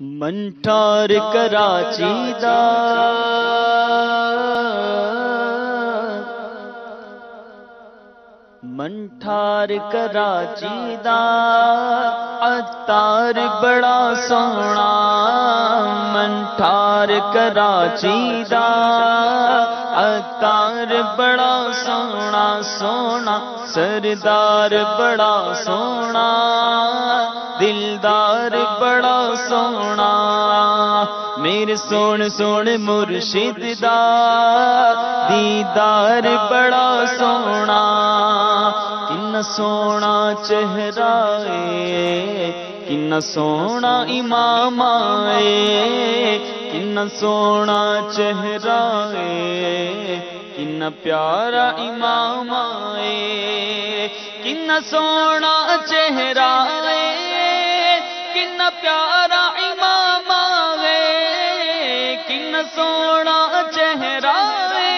منٹار کراچی دا منٹار کراچی دا عطار بڑا سونا منٹار کراچی دا عطار بڑا سونا سونا سردار بڑا سونا دلدار بڑا سونا میرے سون سون مرشد دا دیدار بڑا سونا کنا سونا چہرہ ہے کنا سونا امام ہے کنا سونا چہرہ ہے کنا پیارا امام ہے کنا سونا چہرہ ہے کنا پیارا امام ہے کنا سونا چہرہ ہے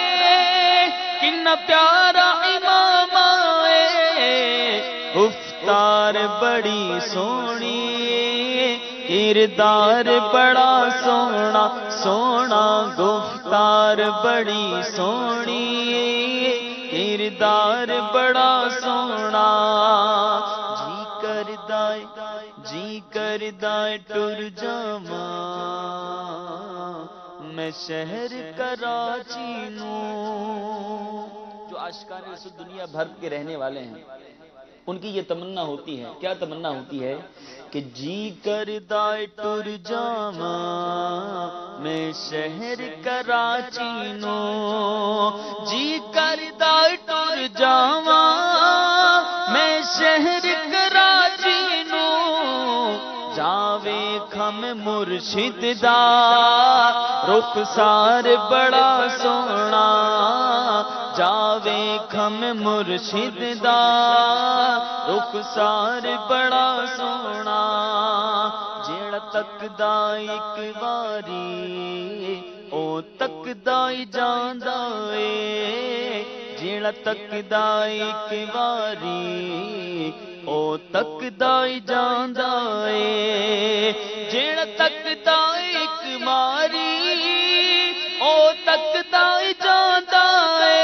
کنا پیارا امام ہے گفتار بڑی سونی کردار بڑا سونا سونا گفتار بڑی سونی کردار بڑا سونا جی کردائے ٹر جاواں میں شہر کراچی نوں۔ جو عاشقان رسول دنیا بھر کے رہنے والے ہیں ان کی یہ تمنا ہوتی ہے، کیا تمنا ہوتی ہے کہ جی کردائے ٹر جاواں میں شہر کراچی نوں جی کردائے ٹر جاواں میں شہر کراچی نوں جاوے کھم مرشد دا رخسار بڑا سونا جاوے کھم مرشد دا رخسار بڑا سونا جیڑا تکدا ایک واری او تکدا ہی جاندا اے جیڑا تکدا ایک واری او تکدا ہی جاندا اے جیڑا تکدا ایک ماری او تکدا ہی جاندا اے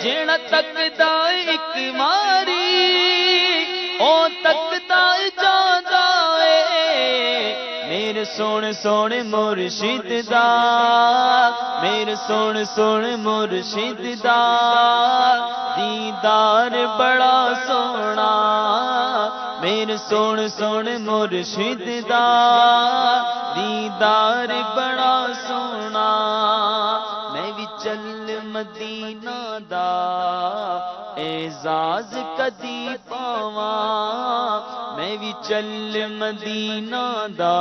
جیڑا تکدا ایک ماری او تکدا ہی جاندا اے میرے سونے سونے مرشد دا میرے سونے سونے مرشد دا دیدار بڑا سونا میرے سونے سونے مرشد دا دیدار بڑا سونا میں بھی چل مدینہ دا اعزاز کدی پاواں میں بھی چل مدینہ دا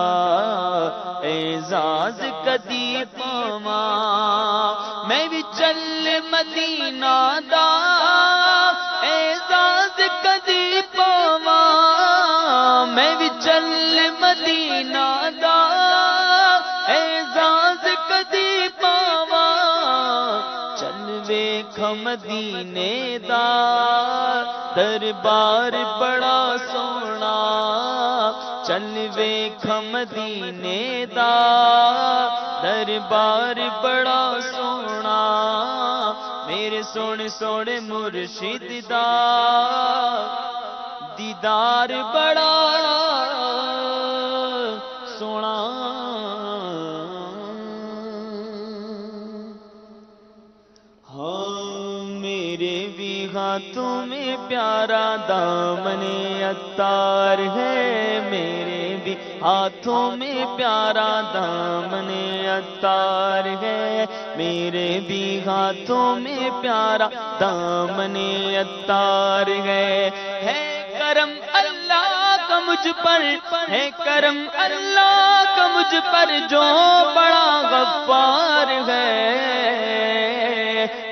اعزاز کدی پاواں میں بھی چل مدینہ دا اعزاز کدی پاواں میں بھی چل مدینہ دا اعزاز کدی پاواں چل ویکھ مدینے دا دربار بڑا سونا چل ویکھ مدینے دا دربار بڑا سونا میرے سونے سونے مرشد دا دیدار بڑا سونا ہاں میرے بھی ہاتھوں میں پیارا دامن عطار ہے میرے بھی ہاتھوں میں پیارا دامن عطار ہے میرے بھی ہاتھوں میں پیارا دامن عطار ہے کرم اللہ کا مجھ پر ہے کرم اللہ کا مجھ پر جو بڑا غفار ہے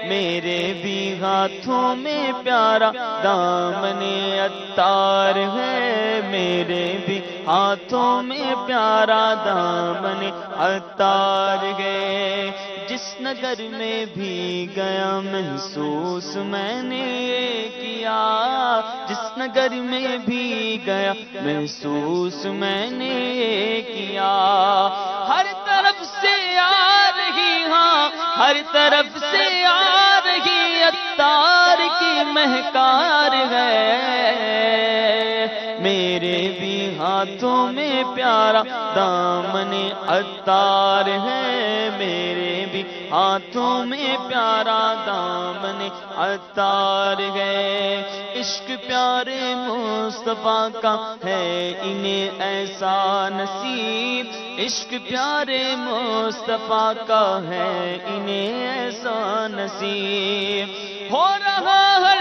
میرے بھی ہاتھوں میں پیارا دامن عطار ہے میرے بھی ہاتھوں میں پیارا دامن عطار ہے جس نگر میں بھی گیا محسوس میں نے کیا جس نگر میں بھی گیا محسوس میں نے کیا طرف سے آ رہی عطار کی مہکار ہے، میرے بھی ہاتھوں میں پیارا دامن عطار ہے، میرے بھی ہاتھوں میں پیارا دامن عطار ہے۔ عشق پیارے مصطفیٰ کا ہے انہیں ایسا نصیب، عشق پیارے مصطفیٰ کا ہے انہیں ایسا نصیب۔ ہو رہا ہر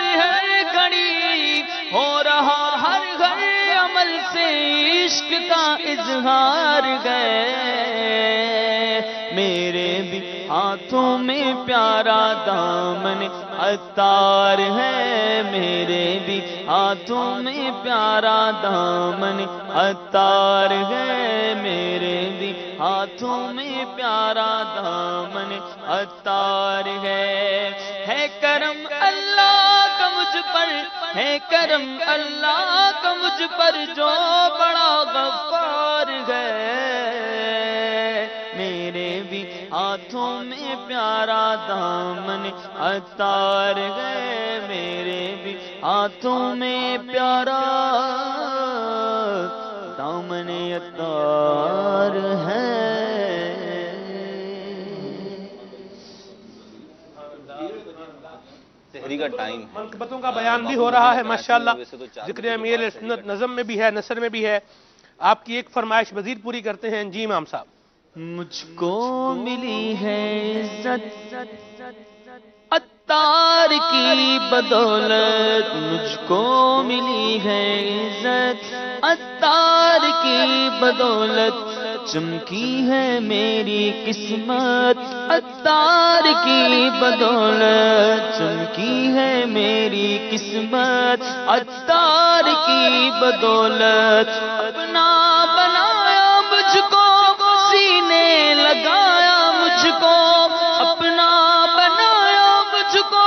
گھڑی، ہو رہا ہر عمل سے عشق کا اظہار ہے، میرے بھی ہاتھوں میں پیارا دامن عطار ہے، میرے بھی ہاتھوں میں پیارا دامن عطار ہے، میرے بھی ہاتھوں میں پیارا دامن عطار ہے کرم اللہ کا مجھ پر، ہے کرم اللہ کا مجھ پر جو بڑا غفار ہے، میرے بھی ہاتھوں میں پیارا دامن عطار ہے، میرے بھی ہاتھوں میں پیارا دامن عطار ہے۔ سحری کا ٹائم، منقبتوں کا بیان بھی ہو رہا ہے ماشاءاللہ، ذکر امیر سنت نظم میں بھی ہے، نثر میں بھی ہے۔ آپ کی ایک فرمائش مزید پوری کرتے ہیں جی امام صاحب۔ مجھ کو ملی ہے عزت عطار کی بدولت، مجھ کو ملی ہے عزت عطار کی بدولت، چمکی ہے میری قسمت عطار کی بدولت، چمکی ہے میری قسمت عطار کی بدولت، اپنا بنایا مجھ کو سینے لگایا مجھ کو، اپنا بنایا مجھ کو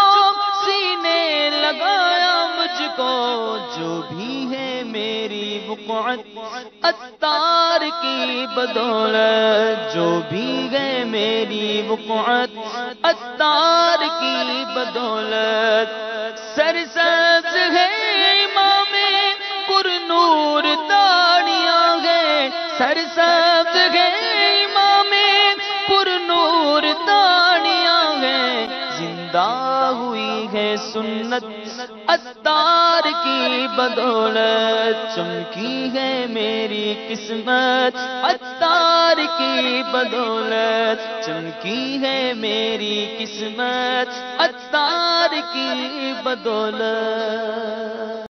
سینے لگایا مجھ کو، جو بھی ہے میری بقعت عطار کی بدولت، جو بھی ہے میری بقعت عطار کی بدولت، سرسبز ہے امام پر نور داڑیاں گئے، سرسبز ہے امام پر نور داڑیاں گئے، زندہ ہوئی ہے سنت عطار کی بدولت، چمکی ہے میری قسمت عطار کی بدولت، چمکی ہے میری قسمت عطار کی بدولت۔